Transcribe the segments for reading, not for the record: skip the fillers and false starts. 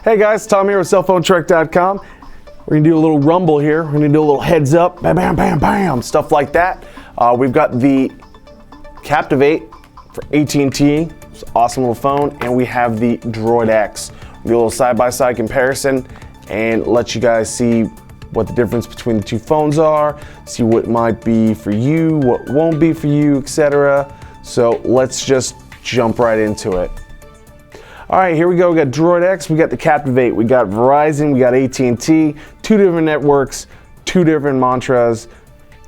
Hey guys, Tom here with cellphonetrek.com. We're gonna do a little rumble here. We're gonna do a little heads up, bam, bam, bam, bam, stuff like that. We've got the Captivate for AT&T. It's an awesome little phone, and we have the Droid X. We'll do a little side-by-side comparison and let you guys see what the difference between the two phones are, see what might be for you, what won't be for you, etc. So let's just jump right into it. All right, here we go. We got Droid X, we got the Captivate, we got Verizon, we got AT&T, two different networks, two different mantras.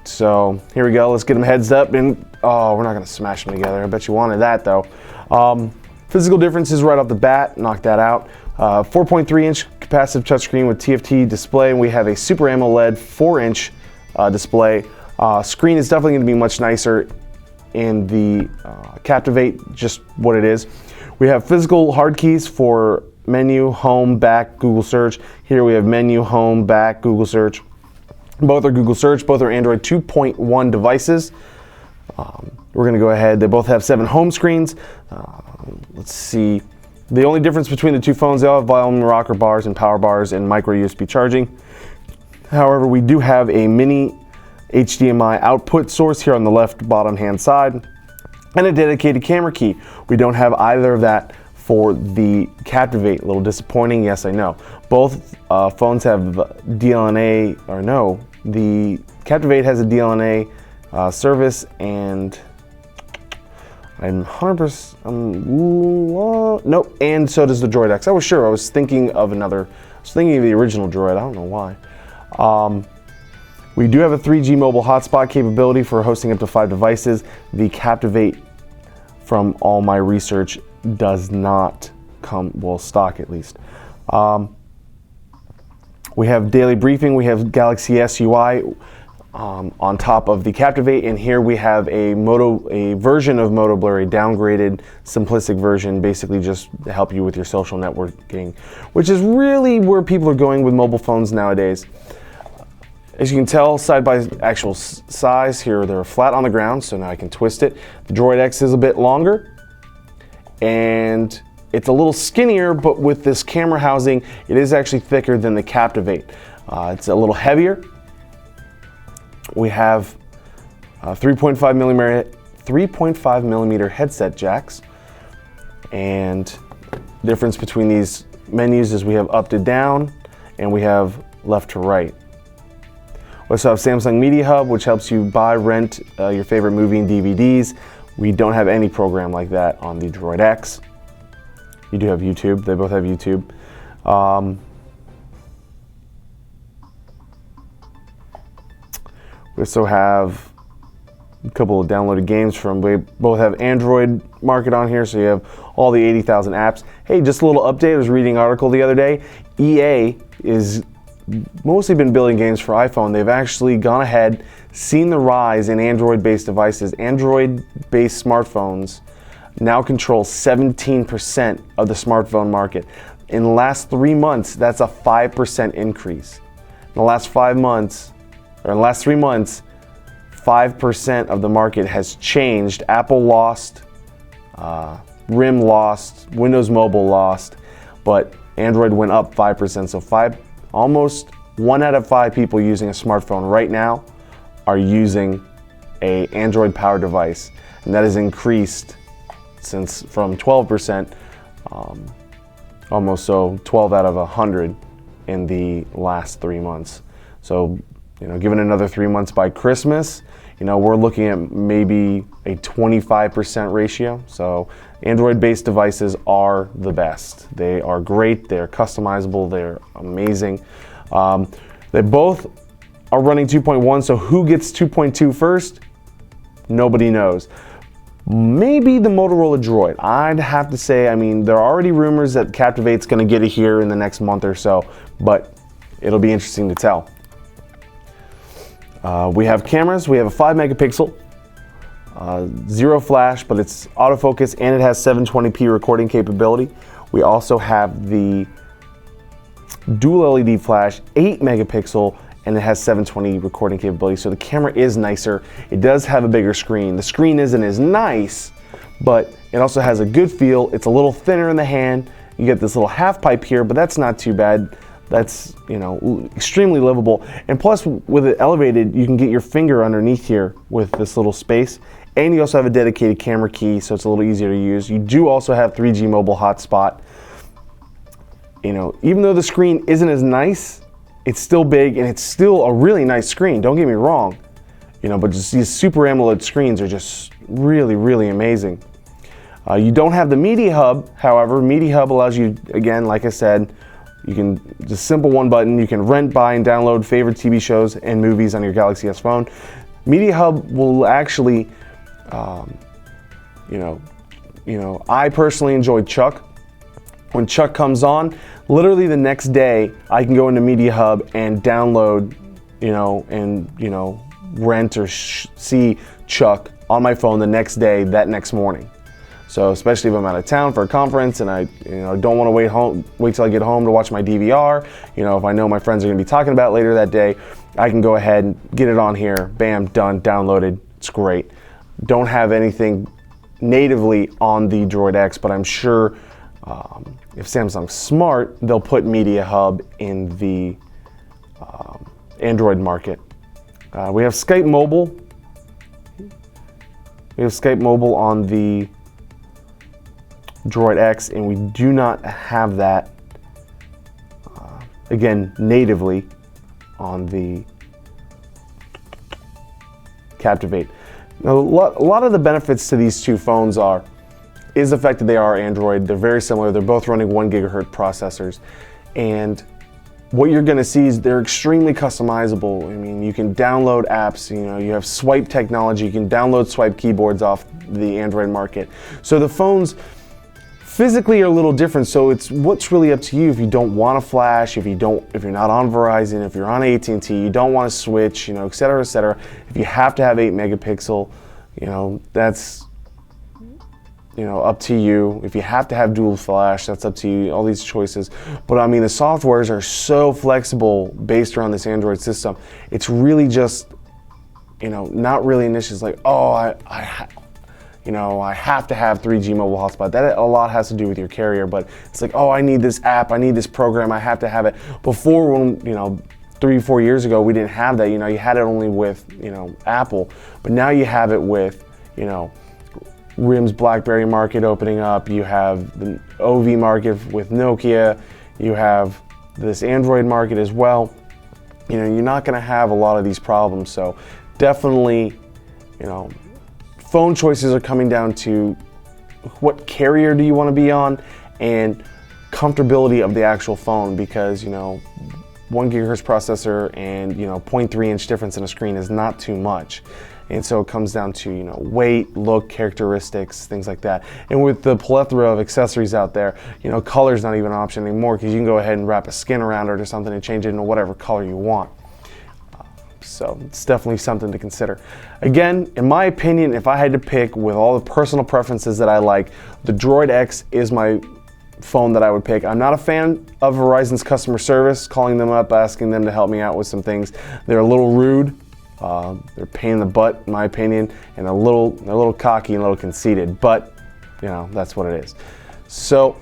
So here we go. Let's get them heads up. And oh, we're not gonna smash them together. I bet you wanted that though. Physical differences right off the bat, knock that out. 4.3-inch capacitive touchscreen with TFT display, and we have a Super AMOLED 4-inch display. Screen is definitely going to be much nicer in the Captivate, just what it is. We have physical hard keys for menu, home, back, Google search. Here we have menu, home, back, Google search. Both are Google search, both are Android 2.1 devices. We're going to go ahead. They both have 7 home screens. Let's see. The only difference between the two phones, they all have volume rocker bars and power bars and micro USB charging. However, we do have a mini HDMI output source here on the left bottom hand side and a dedicated camera key. We don't have either of that for the Captivate. A little disappointing, yes, I know. Both phones have DLNA, or no, the Captivate has a DLNA service, and I'm 100%, nope, and so does the Droid X. I was sure, I was thinking of the original Droid, I don't know why. We do have a 3G mobile hotspot capability for hosting up to 5 devices. The Captivate, from all my research, does not come, well, stock at least. We have daily briefing, we have Galaxy S UI on top of the Captivate, and here we have a version of Moto Blur, a downgraded, simplistic version, basically just to help you with your social networking, which is really where people are going with mobile phones nowadays. As you can tell, side by actual size here, they're flat on the ground, so now I can twist it. The Droid X is a bit longer, and it's a little skinnier, but with this camera housing, it is actually thicker than the Captivate. It's a little heavier. We have 3.5 millimeter headset jacks, and difference between these menus is we have up to down and we have left to right. We also have Samsung Media Hub, which helps you buy, rent your favorite movie and DVDs. We don't have any program like that on the Droid X. You do have YouTube. They both have YouTube. We also have a couple of downloaded games from, we both have Android market on here, so you have all the 80,000 apps. Hey, just a little update, I was reading an article the other day. EA is mostly been building games for iPhone. They've actually gone ahead, seen the rise in Android-based devices. Android-based smartphones now control 17% of the smartphone market. In the last 3 months, that's a 5% increase. In the last 5 months, or in the last 3 months, 5% of the market has changed. Apple lost, RIM lost, Windows Mobile lost, but Android went up 5%. So almost 1 out of 5 people using a smartphone right now are using an Android powered device, and that has increased from 12%, almost so 12 out of 100 in the last 3 months. So, given another 3 months by Christmas, we're looking at maybe a 25% ratio. So Android-based devices are the best. They are great, they're customizable, they're amazing. They both are running 2.1, so who gets 2.2 first? Nobody knows. Maybe the Motorola Droid. I'd have to say, there are already rumors that Captivate's gonna get it here in the next month or so, but it'll be interesting to tell. We have cameras. We have a 5 megapixel, zero flash, but it's autofocus, and it has 720p recording capability. We also have the dual LED flash, 8 megapixel, and it has 720 recording capability. So the camera is nicer. It does have a bigger screen. The screen isn't as nice, but it also has a good feel. It's a little thinner in the hand, You get this little half pipe here, but that's not too bad. That's, you know, extremely livable. And plus, with it elevated, you can get your finger underneath here with this little space. And you also have a dedicated camera key, so it's a little easier to use. You do also have 3G mobile hotspot. You know, even though the screen isn't as nice, it's still big and it's still a really nice screen. Don't get me wrong. You know, but just these Super AMOLED screens are just really, really amazing. You don't have the Media Hub, however. Media Hub allows you, again, like I said, you can just simple one button. You can rent, buy, and download favorite TV shows and movies on your Galaxy S phone. Media Hub will actually, I personally enjoyed Chuck. When Chuck comes on, literally the next day, I can go into Media Hub and download, rent or see Chuck on my phone the next day, that next morning. So especially if I'm out of town for a conference and I don't want to wait till I get home to watch my DVR, if I know my friends are going to be talking about it later that day, I can go ahead and get it on here, bam, done, downloaded, it's great. Don't have anything natively on the Droid X, but I'm sure if Samsung's smart, they'll put Media Hub in the Android market. We have Skype Mobile. We have Skype Mobile on the Droid X, and we do not have that, again, natively on the Captivate. Now, a lot of the benefits to these two phones is the fact that they are Android. They're very similar. They're both running 1 gigahertz processors, and what you're going to see is they're extremely customizable. I mean, you can download apps. You have swipe technology. You can download swipe keyboards off the Android market. So the phones physically are a little different. So it's what's really up to you. If you don't want to flash, if you're not on Verizon, if you're on AT&T, you don't want to switch, et cetera, et cetera. If you have to have 8 megapixel, that's up to you. If you have to have dual flash, that's up to you, all these choices. But I mean, the softwares are so flexible based around this Android system. It's really just, not really an issue. It's like, oh, I have to have 3G mobile hotspot. That a lot has to do with your carrier, but it's like, oh, I need this app, I need this program, I have to have it. Before, when, 3-4 years ago, we didn't have that. You had it only with, Apple, but now you have it with, RIM's BlackBerry market opening up. You have the OV market with Nokia. You have this Android market as well. You're not going to have a lot of these problems. So definitely, phone choices are coming down to what carrier do you want to be on and comfortability of the actual phone, because 1 gigahertz processor and 0.3 inch difference in a screen is not too much. And so it comes down to, weight, look, characteristics, things like that. And with the plethora of accessories out there, color's not even an option anymore, because you can go ahead and wrap a skin around it or something and change it into whatever color you want. So it's definitely something to consider. Again, in my opinion, if I had to pick with all the personal preferences that I like, the Droid X is my phone that I would pick. I'm not a fan of Verizon's customer service, calling them up, asking them to help me out with some things. They're a little rude. They're a pain in the butt, in my opinion, and they're a little cocky and a little conceited, but that's what it is. So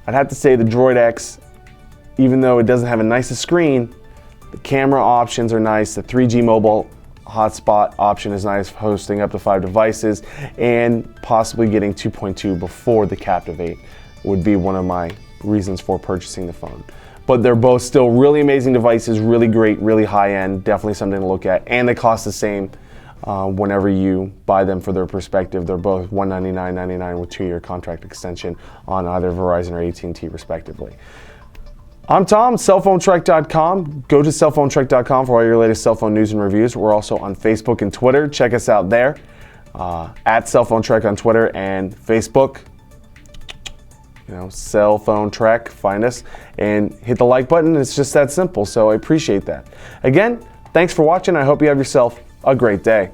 I'd have to say the Droid X, even though it doesn't have a nicest screen, the camera options are nice. The 3G mobile hotspot option is nice, hosting up to 5 devices, and possibly getting 2.2 before the Captivate would be one of my reasons for purchasing the phone. But they're both still really amazing devices, really great, really high-end, definitely something to look at. And they cost the same whenever you buy them for their perspective. They're both $199.99 with 2-year contract extension on either Verizon or AT&T respectively. I'm Tom, cellphonetrek.com. Go to cellphonetrek.com for all your latest cell phone news and reviews. We're also on Facebook and Twitter. Check us out there, at cellphonetrek on Twitter and Facebook. Cell Phone Trek, find us and hit the like button. It's just that simple, so I appreciate that. Again, thanks for watching. I hope you have yourself a great day.